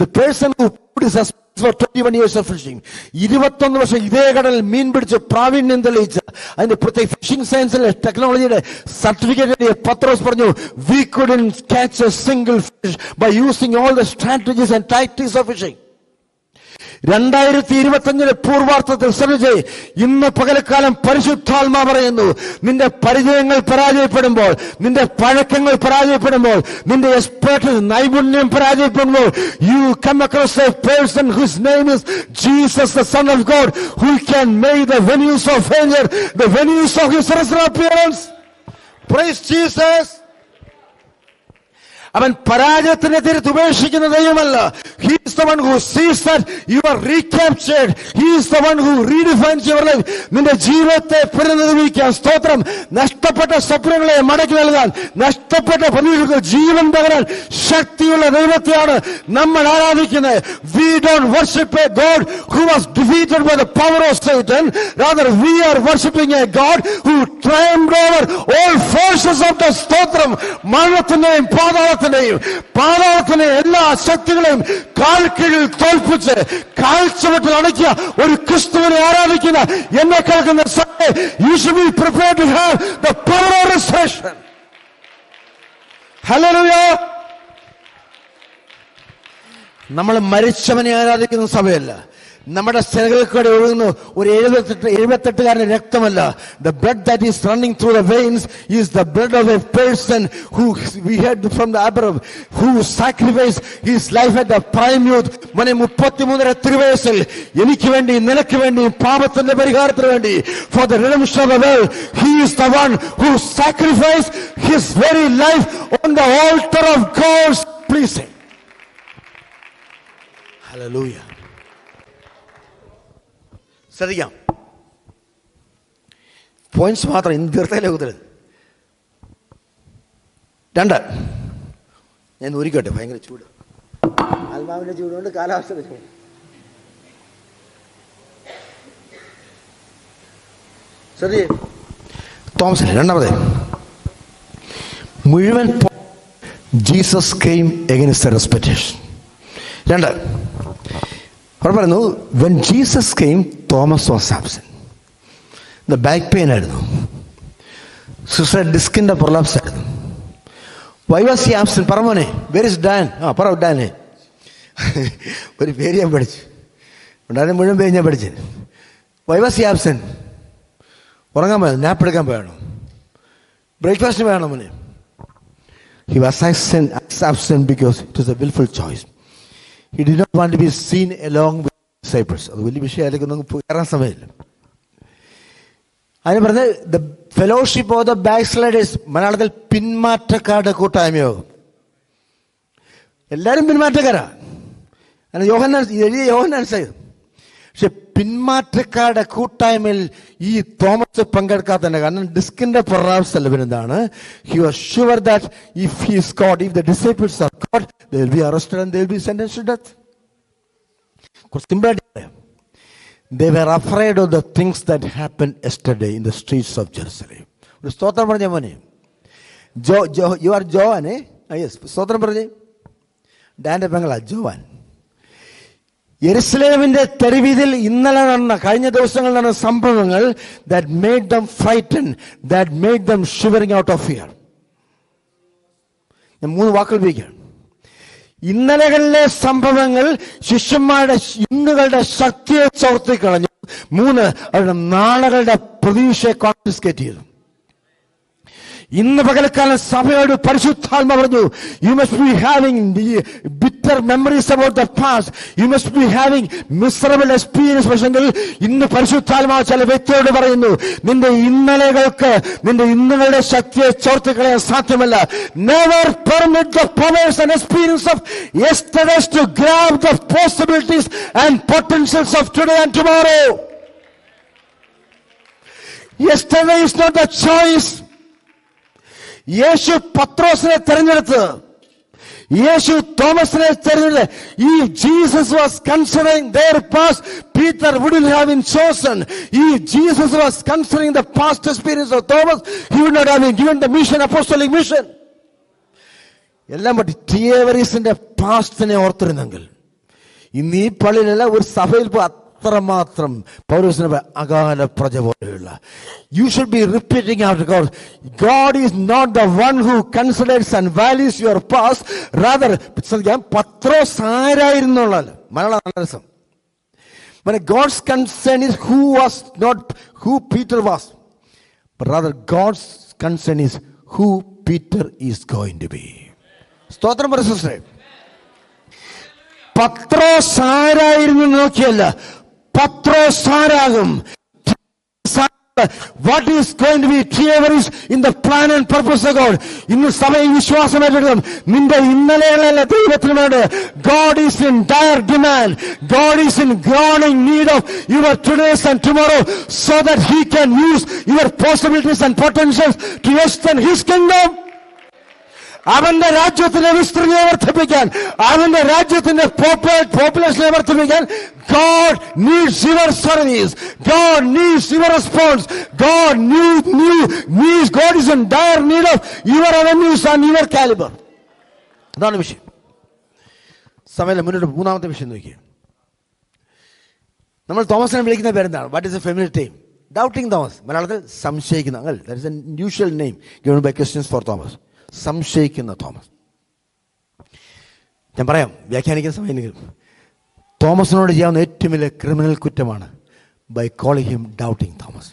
The person who put his husband for 21 years of fishing, 21 വർഷം ഇതേ കടലിൽ മീൻ പിടിച്ച് പ്രാവീണ്യം തെളിയിച്ച അതിന്റെ പ്രത്യേക ഫിഷിംഗ് സയൻസിലെ ടെക്നോളജിയുടെ സർട്ടിഫിക്കറ്റ് പത്രോസ് പറഞ്ഞു, we couldn't catch a single fish by using all the strategies and tactics of fishing. 2025 പൂർവാർത്ഥത്തിൽ ശ്രമിച്ച് ഇന്ന് പകൽക്കാലം പരിശുദ്ധാത്മാ പറയുന്നു, നിന്റെ പരിചയങ്ങൾ പരാജയപ്പെടുമ്പോൾ, നിന്റെ പഴക്കങ്ങൾ പരാജയപ്പെടുമ്പോൾ, നിന്റെ എക്സ്പെർട്ട് നൈപുണ്യം പരാജയപ്പെടുമ്പോൾ, you come across a person whose name is Jesus, the Son of God, who can make the venues of failure the venues of his resurrection appearance. Praise Jesus. അവൻ പരാജയത്തിന്റെ തീരത്ത് ഉപേക്ഷിക്കുന്ന ദൈവമല്ല. He is the one who sees that you are recaptured. He is the one who redefines your life. നിന്റെ ജീവിതത്തെ പുനർനിർമ്മിക്കാൻ, സ്തോത്രം, നഷ്ടപ്പെട്ട സ്വപ്നങ്ങളെ മടക്കി നൽകാൻ, നഷ്ടപ്പെട്ട പ്രതീക്ഷകൾ ജീവൻ പകരാൻ ശക്തിയുള്ള ദൈവത്തെയാണ് നമ്മൾ ആരാധിക്കുന്നത്. We don't worship a God who was defeated by the power of Satan. Rather, we are worshiping a God who triumphed over all forces of the സ്തോത്രം, മരണത്തിന്റെയും പാതാളത്തിലെ എല്ലാ ശക്തികളെയും കാൽ കീഴിൽ തോൽപ്പിച്ച് കാഴ്ചവെട്ടിൽ അടക്കിയ ഒരു ക്രിസ്തുവിനെ ആരാധിക്കുന്ന എന്നെ കേൾക്കുന്ന you should be prepared to have the power of resurrection. Hallelujah. നമ്മൾ മരിച്ചവനെ ആരാധിക്കുന്ന സഭയല്ല, നമ്മുടെ സ്ഥലങ്ങൾക്കൂടെ ഒഴുകുന്ന ഒരു 78കാരന്റെ രക്തമല്ല. The blood that is running through the veins is the blood of a person who we heard from the Abraham, who sacrificed his life at the prime youth. മോനെ 33 തിരുവയസ്സിൽ എനിക്ക് വേണ്ടി, നിനക്ക് വേണ്ടി, പാപത്തിന്റെ പരിഹാരത്തിന് വേണ്ടി, for the redemption of the world, he is the one who sacrificed his very life on the altar of God's pleasing. Hallelujah. ശ്രദ്ധിക്കാം, points മാത്രം ഇന്ന് തീർത്തല്ലേ കുതിരത്. 2, ഞാൻ ഒരുക്കട്ടെ, ഭയങ്കര ചൂട്, ആത്മാവിന്റെ ചൂടുകൊണ്ട് കാലാവസ്ഥയുടെ ചൂട്. ശ്രദ്ധി തോമസിലെ 2ാമത് മുഴുവൻ Jesus came against the expectation. 2 അവർ പറയുന്നു, when Jesus came, Thomas was absent. The back pain ആയിരുന്നു, സിസ്റ്റർ ഡിസ്കിന്റെ പ്രൊലാപ്സ് ആയിരുന്നു. Why was he absent? പറമോനെ, where is Dan? പറ ഡാനെ. ഒരു പേര് ഞാൻ പഠിച്ചു, ഉണ്ടാകുന്ന മുഴുവൻ പേര് ഞാൻ പഠിച്ചു. Why was he absent? ഉറങ്ങാൻ പോയത്, നാപ്പ് എടുക്കാൻ പോയാണോ, ബ്രേക്ക്ഫാസ്റ്റ് വേണോ മോനെ? He was absent because it was a willful choice. He did not want to be seen along with disciples. അത് വലിയ വിഷയമായിരിക്കും, നമുക്ക് കയറാൻ സമയമില്ല. അതിന് പറഞ്ഞ ദ ഫെലോഷിപ്പ് ഓഫ് ദ ബാക്ക്സ്ലൈഡേഴ്സ്, മലയാളത്തിൽ പിന്മാറ്റക്കാരുടെ കൂട്ടായ്മയോ. എല്ലാവരും പിന്മാറ്റക്കാരാ, യോഹന്നാൻ സൈഡ്. പക്ഷെ പിന്മാറ്റക്കാരുടെ കൂട്ടായ്മയിൽ ഈ തോമസ് പങ്കെടുക്കാത്തതിന്റെ കാരണം ഡിസ്കിന്റെ പ്രൊറാപ്സ് അല്ല. പിന്നെന്താണ്? He was sure that if he is God, if the disciples are God, they will be arrested and they will be sentenced to death. They were afraid of the things that happened yesterday in the streets of Jerusalem. ഒരു സ്തോത്രം പറഞ്ഞ മോനെ, you are Joan, yes, സ്തോത്രം പറഞ്ഞേ. Dante പെങ്ങളാ Joan. യെരുശലേമിന്റെ തെരുവീതിൽ ഇന്നലെ നടന്ന, കഴിഞ്ഞ ദിവസങ്ങളിൽ നടന്ന സംഭവങ്ങൾ that made them frightened, that made them shivering out of fear. ഞാൻ 3 വാക്കുകൾ ഉപയോഗിക്കുകയാണ്. ഇന്നലകളിലെ സംഭവങ്ങൾ ശിഷ്യന്മാരുടെ ഇന്നുകളുടെ ശക്തിയെ ചോർത്തിക്കളഞ്ഞു. 3, അവരുടെ നാളുകളുടെ പ്രതീക്ഷയെ കോൺഫിസ്കേറ്റ് ചെയ്തു. ഇന്ന് പകൽക്കാലം സഭയോട് പരിശുദ്ധാത്മ പറഞ്ഞു, you must be having bitter memories about the past, you must be having miserable experience. പക്ഷെങ്കിൽ ഇന്ന് പരിശുദ്ധാത്മാവ് ചില വ്യക്തിയോട് പറയുന്നു, നിന്റെ ഇന്നലകളുടെ ശക്തിയെ ചോർത്തിക്കളയാൻ സാധ്യമല്ല. Never permit the powers and experience of yesterdays to grab the possibilities and potentials of today and tomorrow. Yesterday is not a choice. യേശു പത്രോസിനെ തെരഞ്ഞെടുത്ത്, യേശു തോമസിനെ തെരഞ്ഞെടുത്ത്. If Jesus was considering their past, Peter wouldn't have been chosen. If Jesus was considering the past experience of Thomas, he would not have been given the mission, apostolic mission. എല്ലാം പറ്റി തിയേവറീസിന്റെ പാസ്റ്റിനെ ഓർത്തിരുന്നെങ്കിൽ ഇന്ന് ഈ പള്ളിയിലല്ല, ഒരു സഭയിൽ അത്രമാത്രം പൗലോസിനെ അകാല പ്രജ പോലെയുള്ള. You should be repeating after God. God is not the one who considers and values your past. Rather, പത്രോസ് ആരായിരുന്നുള്ളത് മലയാളം നല്ല രസം. But God's concern is who was not who Peter was, but rather God's concern is who Peter is going to be. സ്തോത്രം പരിശുദ്ധേ. പത്രോസ് ആരായിരുന്നു നോക്കിയല്ല, പത്രോസ് ആരാകും. What is going to be Trieveris in the plan and purpose of God? ഇന്ന് സഭയിൽ വിശ്വാസം ഏറ്റെടുക്കണം. നിന്റെ ഇന്നലെകളല്ല ദൈവത്തിന് വേണ്ട. God is in dire demand. God is in groaning need of your todays and tomorrow, so that he can use your possibilities and potentials to extend his kingdom. അവന്റെ രാജ്യത്തിന്റെ വിസ്തൃതിയെ വർദ്ധിപ്പിക്കാൻ, അവന്റെ രാജ്യത്തിന്റെ പോപ്പുലേഷനെ വർദ്ധിപ്പിക്കാൻ God needs your service. God needs your response. God is in dire need of your avenues and your caliber. അതാണ് വിഷയം. സമയം മുന്നോട്ട് മൂന്നാമത്തെ വിഷയം നോക്കിയേ. നമ്മൾ തോമസിനെ വിളിക്കുന്ന പേരെന്താണ്? What is a familiar name? Doubting Thomas. മലയാളത്തിൽ സംശയിക്കുന്ന. That is a usual name given by Christians for Thomas. സംശയിക്കുന്ന തോമസ്. ഞാൻ പറയാം, വ്യാഖ്യാനിക്കുന്ന സമയം തോമസിനോട് ചെയ്യാവുന്ന ഏറ്റവും വലിയ ക്രിമിനൽ കുറ്റമാണ് by calling him doubting Thomas.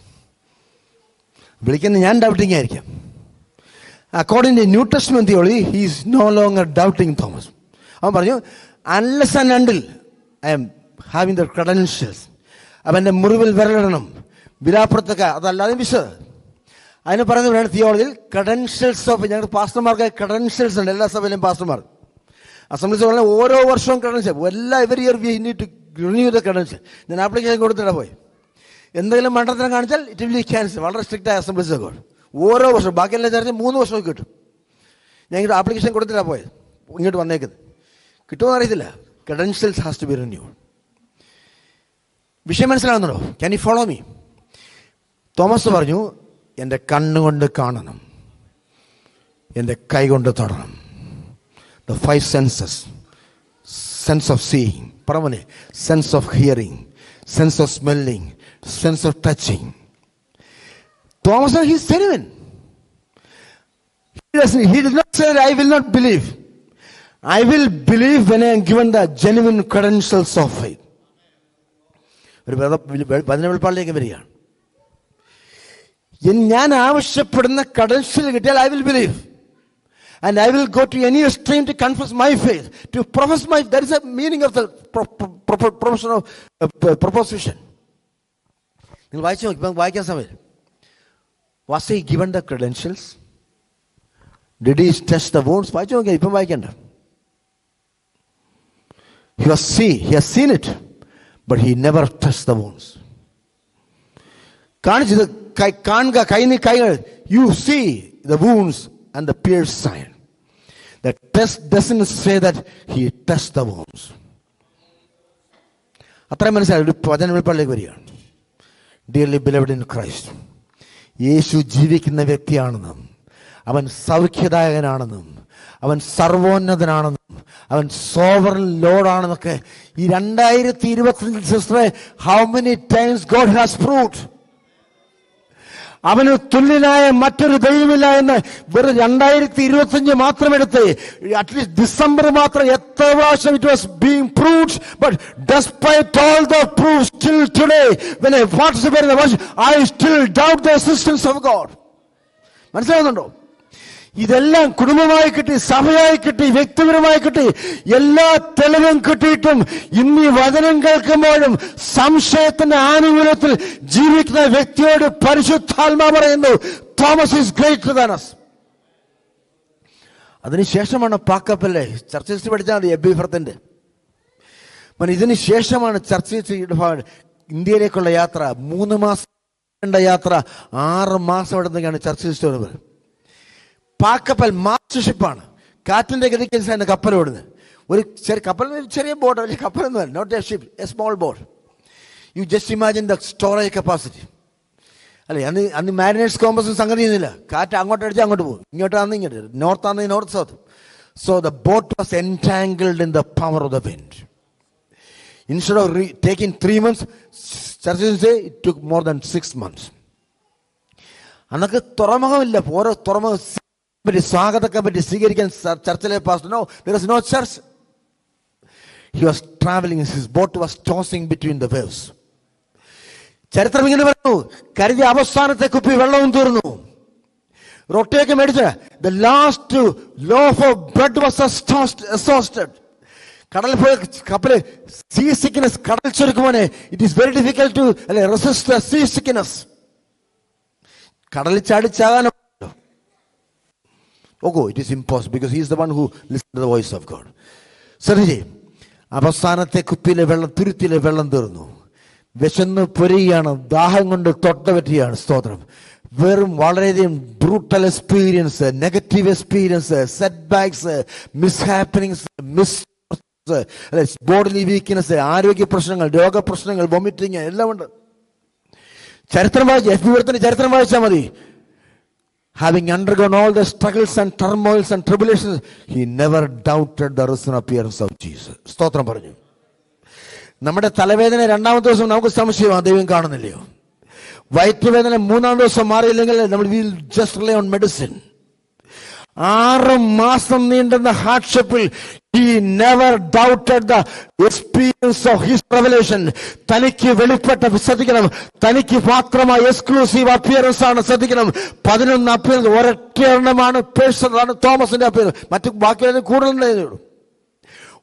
വിളിക്കുന്ന ഞാൻ ഡൗട്ടിംഗ് ആയിരിക്കാം. According to New Testament theology he is no longer doubting Thomas. അവൻ പറഞ്ഞു, unless and until I am having the credentials. അവൻ്റെ മുറിവിൽ വിരലിടണം, വിലാപ്പുറത്തൊക്കെ, അതല്ലാതെ വിശ്വസ്. അതിന് പറയുന്നത് തിയോളജിയിൽ ക്രെഡൻഷ്യൽസ് ഓഫ്, ഞങ്ങൾക്ക് പാസ്റ്റർമാർക്ക് ക്രെഡൻഷ്യൽസ് ഉണ്ട്. എല്ലാ സഭയിലും പാസ്റ്റർമാർ അസംബ്ലീസ് പറഞ്ഞാൽ ഓരോ വർഷവും credential, every year we need to renew the credential. ഞാൻ ആപ്ലിക്കേഷൻ കൊടുത്തിട്ട് പോയി. എന്തെങ്കിലും മണ്ഡലത്തിനെ കാണിച്ചാൽ ഇറ്റ് വിൽ ബി ക്യാൻസൽ. വളരെ സ്ട്രിക്റ്റ് ആയ അസംബ്ലീസ് ഒക്കെ ഓരോ വർഷവും. ബാക്കിയെല്ലാം ചർച്ച 3 വർഷമൊക്കെ കിട്ടും. ഞാൻ ഇങ്ങോട്ട് ആപ്ലിക്കേഷൻ കൊടുത്തിട്ടാണ് പോയത്, ഇങ്ങോട്ട് വന്നേക്കുന്നത്. കിട്ടുമെന്ന് അറിയത്തില്ല. Credentials has to be renew. വിഷയം മനസ്സിലാകുന്നുണ്ടോ? Can you follow me? Thomas പറഞ്ഞു, എൻ്റെ കണ്ണുകൊണ്ട് കാണണം, എൻ്റെ കൈ കൊണ്ട് തൊടണം. The 5 senses. Sense of seeing, പറവനെ, sense of hearing, sense of smelling, sense of touching. Thomas said he's genuine. He did not say, I will not believe. I will believe when I am given the genuine credentials of faith. ഒരു പതിനെഴുപ്പാളിലേക്ക് വരികയാണ്. ഞാൻ ആവശ്യപ്പെടുന്ന credential കിട്ടിയാൽ I will believe. And I will go to any extreme to confess my faith, to profess my. That is the meaning of the profession of proposition. നിങ്ങൾ വായിച്ചു നോക്കി, വായിക്കാൻ സമയം. Was he given the credentials? Did he test the wounds? വായിച്ചു നോക്കിയാൽ ഇപ്പം വായിക്കണ്ട. He has seen it, but he never touched the wounds. കാണിച്ചത് കാണുക, കൈകൾ. You see the wounds and the pierced sign. The test doesn't say that he touched the wounds. അത്രയും മനസ്സിലായി. ഒരു പതിനെഴുപ്പാളിലേക്ക് വരികയാണ്. Dearly beloved in Christ, യേശു ജീവിക്കുന്ന വ്യക്തിയാണെന്നും അവൻ സൗഖ്യദായകനാണെന്നും അവൻ സർവോന്നതനാണെന്നും അവൻ സോവറൻ ലോർഡാണെന്നൊക്കെ ഈ 2025 സിസ്റ്ററെ how many times God has proved. അവന് തുല്യനായ മറ്റൊരു ദൈവമില്ല എന്ന് വെറും 2025 മാത്രം എടുത്ത് അറ്റ്ലീസ്റ്റ് ഡിസംബർ മാത്രം എത്ര പ്രാവശ്യം it was being proved. But despite all the proof still today when I participate in the worship I still doubt the existence of God. മനസ്സിലാവുന്നുണ്ടോ? ഇതെല്ലാം കുടുംബമായി കിട്ടി, സഭയായി കിട്ടി, വ്യക്തിപരമായി കിട്ടി, എല്ലാ തെളിവും കിട്ടിയിട്ടും ഇന്ന് ഈ വചനം കേൾക്കുമ്പോഴും സംശയത്തിന്റെ ആനുകൂല്യത്തിൽ ജീവിക്കുന്ന വ്യക്തിയോട് പരിശുദ്ധാത്മാവ് പറയുന്നു, Thomas is greater than us. അതിനുശേഷമാണ് പാക്കപ്പല്ലേ ചർച്ച ഹിസ്റ്ററി പഠിച്ചാൽ മതി. എബി ഫ്രത്തിന്റെ ഇതിന് ശേഷമാണ് ചർച്ച ഹിസ്റ്ററി ഇന്ത്യയിലേക്കുള്ള യാത്ര. 3 മാസം യാത്ര, 6 മാസം എടുത്തൊക്കെയാണ് ചർച്ച ഹിസ്റ്ററി. പാക്കപ്പൽ മാസ്റ്റർ ഷിപ്പാണ്. കാറ്റിന്റെ ഗതിക്കനുസരിച്ചാണ് കപ്പൽ ഓടുന്നത്. ഒരു ചെറിയ ബോട്ട്, വലിയ കപ്പലൊന്നും, not a ship, a small boat. You just imagine the storage capacity. അല്ലേ, അന്ന് മാരിനേഴ്സ് കോമ്പസും സംഗതി ചെയ്യുന്നില്ല. കാറ്റ് അങ്ങോട്ട് അടിച്ചാൽ അങ്ങോട്ട് പോകും, ഇങ്ങോട്ടാന്ന് ഇങ്ങോട്ട്, നോർത്താന്ന് north south. So the boat was entangled in the power of the wind. Instead of taking 3 months, it took more than 6 months. അന്നൊക്കെ തുറമുഖമില്ല. ഓരോ തുറമുഖം സ്വാഗതത്തെ പറ്റി സ്വീകരിക്കാൻ ചർച്ചിലെ pastor, no, there is no church. He was traveling, his boat was tossing between the waves. ചരിത്രം ഇങ്ങനെ പറഞ്ഞു, കരുതിയ അവസാനത്തെ കുപ്പി വെള്ളവും തീർന്നു, റൊട്ടിയൊക്കെ മേടിച്ച the last loaf of bread was exhausted. കടൽ പോയ കപ്പല് സീ സിക്നസ്, കടൽ ചുരുക്കുമോനെ, it is very difficult to resist sea sickness. കടലിൽ ചാടിച്ചാകാനോ? ഓക്കോ, it is impossible because he is the one who listen to the voice of God. ശ്രദ്ധിച്ചേ, അവസാനത്തെ കുപ്പിയിലെ വെള്ളം, തുരുത്തിയിലെ വെള്ളം തീർന്നു. വിശന്ന് പൊരിയാണ്, ദാഹം കൊണ്ട് തൊട്ട പറ്റിയാണ്. സ്തോത്രം. വെറും വളരെയധികം brutal experience, negative experience, setbacks, mishappenings, bodily weakness, ആരോഗ്യ പ്രശ്നങ്ങൾ, രോഗപ്രശ്നങ്ങൾ, വൊമിറ്റിങ് എല്ലാം ഉണ്ട്. ചരിത്രം വായിച്ച എഫ് ചരിത്രം വായിച്ചാൽ മതി. Having undergone all the struggles and turmoils and tribulations, he never doubted the risen appearance of Jesus. സ്തോത്രം പറഞ്ഞു. നമ്മുടെ തലവേദന 2ാമത്തെ ദിവസം നമുക്ക് സംശയമാണ്, ദൈവം കാണുന്നില്ലയോ? വയറ്റുവേദന 3ാം ദിവസം മാറിയില്ലെങ്കിൽ നമ്മൾ will just rely on medicine. 6 മാസം നീണ്ടുന്ന ഹാർഡ്ഷിപ്പിൽ he never doubted the experience of his revelation. തനിക്ക് വെളിപ്പെട്ട, ശ്രദ്ധിക്കണം, തനിക്ക് മാത്രമായി എക്സ്ക്ലൂസീവ് അപ്പിയറൻസ് ആണ്. ശ്രദ്ധിക്കണം, 11 അപ്പിയറൻസ്, ഒരൊറ്റ എണ്ണമാണ് പേഴ്സണലാണ് തോമസിന്റെ അപ്പിയറൻസ്. മറ്റു ബാക്കിയുള്ള കൂടുതലുണ്ടായിരുന്നു.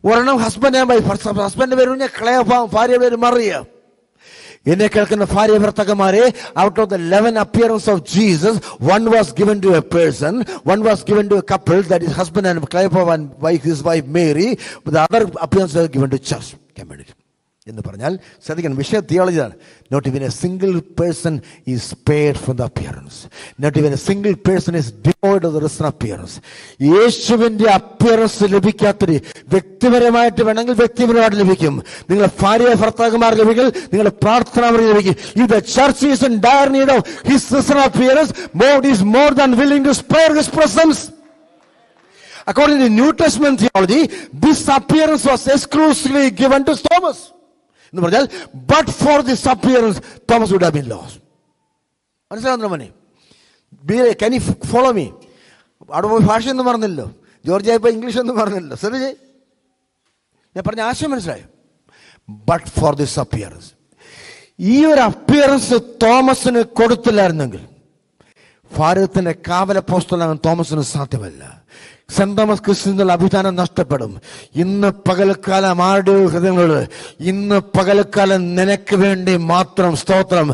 ഒരെണ്ണം ഹസ്ബൻഡ് ആൻഡ് വൈഫ്. ഹസ്ബൻഡ് പേര് ക്ലയോഫ, ഭാര്യ പേര് മറിയ. എന്നെ കേൾക്കുന്ന ഭാര്യ ഭർത്താക്കന്മാരെ, out of the 11 appearances of Jesus, one was given to a person, one was given to a couple, that is husband and Cleopas and wife, his wife Mary, but the other appearances were given to church community. എന്ന് പറഞ്ഞാൽ ശ്രദ്ധിക്കണം, വിഷയ തിയോളജിയാണ്. Not even a single person is spared from the appearance. Not even a single person is devoid of the risen appearance. യേശുവിന്റെ appearance ലഭിക്കാത്തൊരു, വ്യക്തിപരമായിട്ട് വേണമെങ്കിൽ വ്യക്തിപരമായിട്ട് ലഭിക്കും. നിങ്ങളുടെ ഭാര്യ ഭർത്താക്കന്മാർ ലഭിക്കും, നിങ്ങളുടെ പ്രാർത്ഥന ലഭിക്കും. If the church is in dire need of his risen appearance, God is more than willing to spare his presence. According to New Testament theology, this appearance was exclusively given to Thomas. എന്ന് പറഞ്ഞാൽ, but for this appearance, Thomas would have been lost. മനസ്സിലാവുന്ന മനെ, can you follow me? അവിടെ പോയി ഭാഷ ഒന്നും പറഞ്ഞില്ലല്ലോ, Georgia ഇപ്പൊ ഇംഗ്ലീഷ് ഒന്നും പറഞ്ഞില്ലല്ലോ. ശ്രദ്ധിച്ചേ, ഞാൻ പറഞ്ഞ ആശയം മനസ്സിലായോ? But for this appearance. ഈ ഒരു അപ്പിയറൻസ് തോമസിന് കൊടുത്തില്ലായിരുന്നെങ്കിൽ ഭാരതത്തിന്റെ കാവലപ്പോസ്തലനാകാൻ തോമസിന് സാധ്യമല്ല. സെന്റ് തോമസ് ക്രിസ്ത്യനുള്ള അഭിധാനം നഷ്ടപ്പെടും. ഇന്ന് പകൽക്കാലം ആരുടെ ഹൃദയങ്ങളിൽ, ഇന്ന് പകൽക്കാലം നിനക്ക് വേണ്ടി മാത്രം, സ്തോത്രം,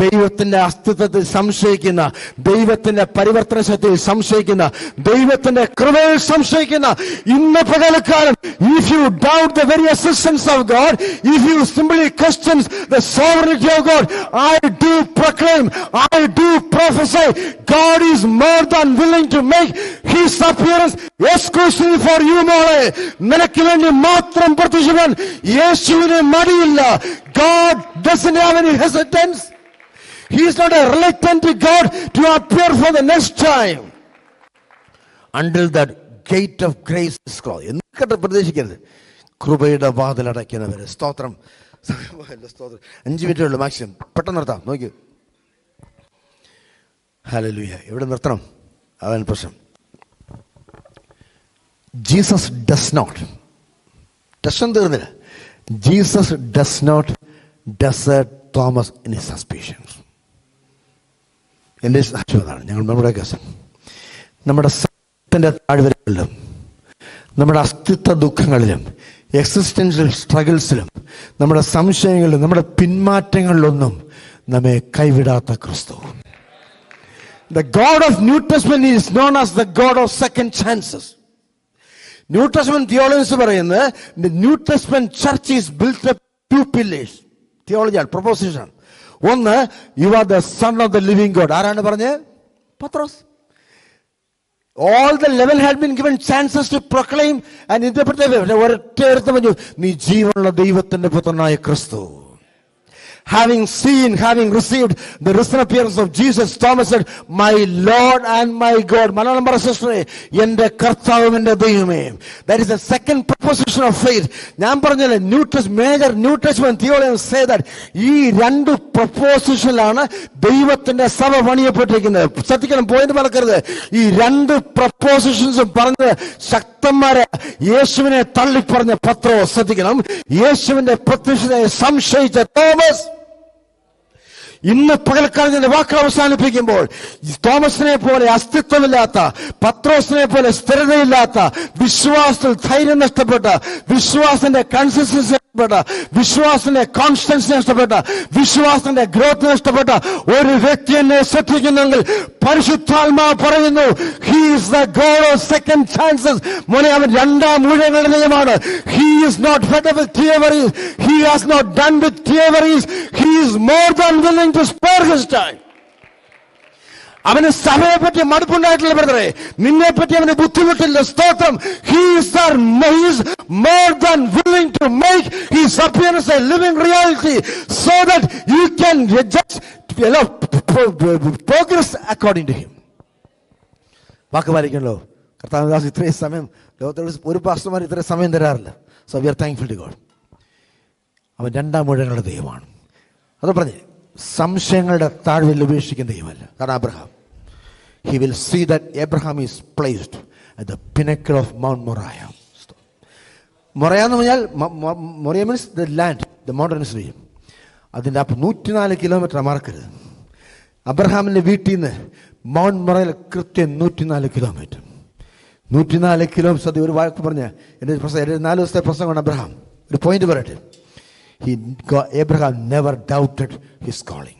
ദൈവത്തിന്റെ അസ്തിത്വത്തിൽ സംശയിക്കുന്ന, ദൈവത്തിന്റെ പരിവർത്തന ശക്തിയിൽ സംശയിക്കുന്ന, ദൈവത്തിന്റെ കൃപയിൽ സംശയിക്കുന്ന ഇന്ന് പകൽക്കാലം, if you doubt the very existence of God, if you simply question the sovereignty of God, I do proclaim, I do prophesy, God is more than willing to make his appearance exclusively for you. മോളെ, നിനക്ക് വേണ്ടി മാത്രം പ്രത്യക്ഷപ്പെടാൻ യേശുവിന് മടിയില്ല. God doesn't have any hesitance. He is not a reluctant God to appear for the next time until that gate of grace is closed. എന്നിട്ട് പ്രതീക്ഷിക്കരുത്, കൃപയുടെ വാതിൽ അടയ്ക്കുന്നവരെ. സ്തോത്രം. 5 മിനിറ്റേ ഉള്ളൂ മാക്സിമം, പെട്ടെന്ന് നിർത്താം. നോക്കൂ, ഹല്ലേലൂയ. എവിടെ നിർത്തണം? അവൻ പ്രശ്നം. ജീസസ് ഡസ് നോട്ട്, പ്രശ്നം തീർന്നില്ല. Jesus does not desert Thomas in his suspicions. എൻ്റെ സാക്ഷ്യതാണ്. ഞങ്ങൾ നമ്മുടെ കേസ്, നമ്മുടെ ത്തിൻ്റെ താഴ്വരകളിലും നമ്മുടെ അസ്തിത്വ ദുഃഖങ്ങളിലും എക്സിസ്റ്റൻഷ്യൽ സ്ട്രഗിൾസിലും നമ്മുടെ സംശയങ്ങളിലും നമ്മുടെ പിന്മാറ്റങ്ങളിലൊന്നും നമ്മെ കൈവിടാത്ത ക്രിസ്തു. The God of New Testament is known as the God of second chances. New Testament theologians പറയുന്നത് the New Testament church is built up two pillars. Theology proposition. ഒന്ന്, you are the son of the living God. ആരാണ് പറഞ്ഞത്? പത്രോസ്. All the level had been given chances to proclaim and interpret. ഒരൊറ്റ പറഞ്ഞു, നീ ജീവനുള്ള ദൈവത്തിന്റെ പുത്രനായ ക്രിസ്തു. Having seen, having received the risen appearance of Jesus, Thomas said, my Lord and my God. Malayalam പറ സിസ്റ്ററെ, എന്റെ കർത്താവും എന്റെ ദൈവമേ. That is the second proposition of faith. ഞാൻ പറഞ്ഞല്ലേ, major New Testament theologians say that ഈ രണ്ട് പ്രൊപ്പോസിഷനിലാണ് ദൈവത്തിന്റെ സഭ പണിയപ്പെട്ടിരിക്കുന്നത്. ശ്രദ്ധിക്കണം, പോയിന്റ് മറക്കരുത്. ഈ രണ്ട് പ്രൊപ്പോസിഷൻസും പറഞ്ഞത് ശക്തന്മാരെ യേശുവിനെ തള്ളിപ്പറഞ്ഞ പത്രോസ്. ശ്രദ്ധിക്കണം, യേശുവിന്റെ പ്രത്യക്ഷതയെ സംശയിച്ച തോമസ്. ഇന്ന് പകൽക്കാലത്തിന്റെ വാക്ക് അവസാനിപ്പിക്കുമ്പോൾ തോമസിനെ പോലെ അസ്തിത്വമില്ലാത്ത, പത്രോസിനെ പോലെ സ്ഥിരതയില്ലാത്ത, വിശ്വാസത്തിൽ ധൈര്യം നഷ്ടപ്പെട്ട, വിശ്വാസത്തിന്റെ കൺസിസ്റ്റൻസി നഷ്ടപ്പെട്ട, വിശ്വാസത്തിന്റെ കോൺസ്റ്റൻസി നഷ്ടപ്പെട്ട, വിശ്വാസത്തിന്റെ ഗ്രോത്ത് നഷ്ടപ്പെട്ട ഒരു വ്യക്തി എന്നെ ശ്രദ്ധിക്കുന്നെങ്കിൽ പരിശുദ്ധാത്മാവ് പറയുന്നു, he is the God of second chances. മോനെ, അവൻ രണ്ടാം ഊഴങ്ങളുടെ ദൈവമാണ്. He is not fed with theories. He has not done with theories. He is more than willing to spare his time. അവന് സഭയെ പറ്റി മടുപ്പുണ്ടായിട്ടില്ല ബ്രദറെ, നിന്നെ പറ്റി അവന് ബുദ്ധിമുട്ടില്ല. സ്തോത്രം. He is more than willing to make his appearance a living reality so that you can just progress according to him. വാക്ക് പാലിക്കണല്ലോ. കർത്താവ് ഇത്രയും സമയം ലോകത്തോട് ഒരു പാസ്റ്റർമാർ ഇത്രയും സമയം തരാറില്ല. So we are thankful to God. അവൻ രണ്ടാം ഊഴങ്ങളുടെ ദൈവമാണ്. അത് പറഞ്ഞേ, സംശയങ്ങളുടെ താഴ്വരയിൽ ഉപേക്ഷിക്കുന്ന ദൈവമല്ല. കാരണം Abraham, he will see that Abraham is placed at the pinnacle of Mount Moriah. Moriah എന്ന് പറഞ്ഞാൽ, Moriah means the land, the modern Israel. അതിൻ്റെ 104 കിലോമീറ്റർ മറക്കരുത്. അബ്രഹാമിൻ്റെ വീട്ടിൽ നിന്ന് മൗണ്ട് മൊറയിൽ കൃത്യം 104 കിലോമീറ്റർ. 104 കിലോമീറ്റർ. ഒരു വാക്ക് പറഞ്ഞ എൻ്റെ 4 ദിവസത്തെ പ്രസംഗമാണ് അബ്രഹാം. ഒരു പോയിന്റ് പറയട്ടെ. Abraham never doubted his calling.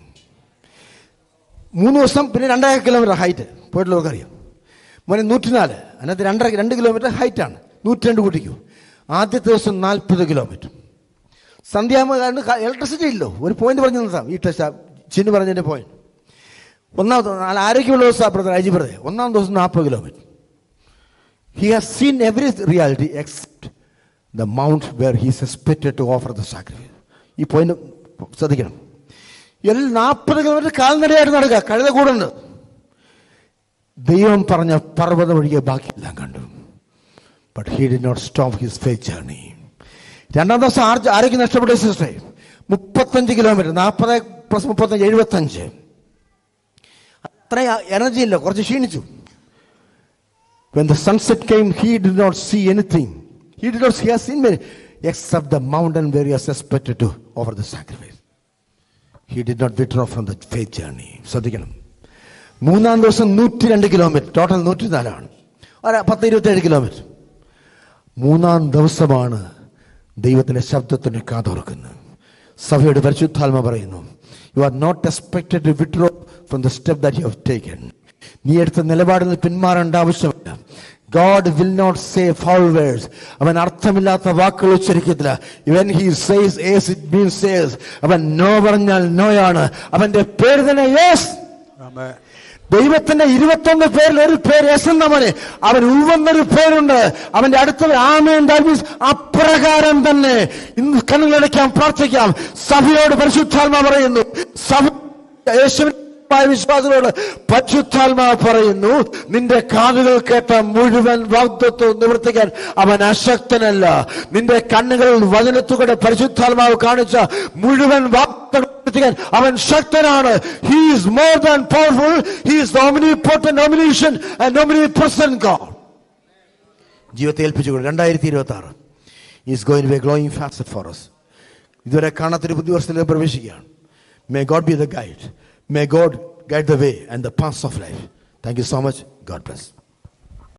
3 ദിവസം പിന്നെ 2.5 കിലോമീറ്റർ ഹൈറ്റ് പോയിട്ടുള്ളവർക്ക് അറിയാം. മോനെ 104, അതിനകത്ത് 2 കിലോമീറ്റർ ഹൈറ്റാണ്. 102 കൂട്ടിക്കൂ. ആദ്യത്തെ ദിവസം 40 കിലോമീറ്റർ. സന്ധ്യാമകാരന് ഇലക്ട്രിസിറ്റി ഇല്ലോ. ഒരു പോയിന്റ് പറഞ്ഞു ഈ ചിന്നു പറഞ്ഞതിൻ്റെ പോയിന്റ്. ഒന്നാമത്തെ ആരോഗ്യമുള്ള ദിവസം ബ്രദർ അജി ബ്രദർ, ഒന്നാം ദിവസം 40 kilometre. He has seen every reality except the mount where he is expected to offer the sacrifice. ഈ പോയിന്റ് ശ്രദ്ധിക്കണം. 40 കിലോമീറ്റർ കാൽനടയായിട്ട് നടക്കുക, കഴുത കൂടുണ്ട്. ദൈവം പറഞ്ഞ പർവ്വതം ഒഴികെ ബാക്കിയെല്ലാം കണ്ടു. But he did not stop his faith journey. രണ്ടാം ദിവസം ആരോഗ്യം നഷ്ടപ്പെട്ട സിസ്റ്ററെ 35 കിലോമീറ്റർ. 40 + 35 75. അത്ര എനർജി ഇല്ല, കുറച്ച് ക്ഷീണിച്ചു. When the sunset came, he did not see anything. He did not see a sin except the mountain where he was expected to offer the sacrifice. He did not withdraw from the faith journey. ശ്രദ്ധിക്കണം. മൂന്നാം ദിവസം 102 kilometre. Total 104 ആണ്. 10-27 kilometre. മൂന്നാം ദിവസമാണ് ദൈവത്തിന്റെ ശബ്ദത്തിന് കാതോർക്കുന്നത്. സഭയുടെ പരിശുദ്ധാത്മ പറയുന്നു, you are not expected to withdraw from the step that you have taken. നീ എടുത്ത നിലപാടിൽ നിന്ന് പിന്മാറേണ്ട ആവശ്യമില്ല. God will not say foul words. അവൻ അർത്ഥമില്ലാത്ത വാക്കുകൾ ഉച്ചരിക്കത്തില്ല. When he says yes, it means yes. അവൻ നോ പറഞ്ഞാൽ നോയാണ്. അവന്റെ പേര് തന്നെ യെസ്. ദൈവത്തിന്റെ 21 പേരിൽ ഒരു പേര് യെസ് എന്നവന്. അവൻ ഉവ്വെന്നൊരു പേരുണ്ട്. അവന്റെ അടുത്ത ആമേൻ. ദാറ്റ് മീൻസ് അപ്രകാരം തന്നെ. ഇന്ന് കണ്ണുകളടയ്ക്കാം, പ്രാർത്ഥിക്കാം. സഭയോട് പരിശുദ്ധാത്മാ പറയുന്നു, സഭ യേശുവിൻ വിശ്വാസികളോട് പരിശുദ്ധാത്മാവ് പറയുന്നു, നിന്റെ കാതുകൾ കേട്ട മുഴുവൻ വാഗ്ദത്തവും നിവർത്തിക്കാൻ അവൻ അശക്തനല്ല. നിന്റെ കണ്ണുകളിൽ വചനത്തുകൂടെ പരിശുദ്ധാത്മാവ് കാണിച്ച മുഴുവൻ വാഗ്ദത്തം നിവർത്തിക്കാൻ അവൻ ശക്തനാണ്. He is more than powerful. He is the omnipotent, omniscient and omnipresent God. ജീവിതത്തെ ഏൽപ്പിച്ചുകൊണ്ട് 2026 is going to be a glowing facet for us. ഇതുവരെ കാണാത്തൊരു പുതിയ വർഷത്തിലേക്ക് പ്രവേശിക്കുകയാണ്. May God be the guide. May God guide the way and the paths of life. Thank you so much. God bless.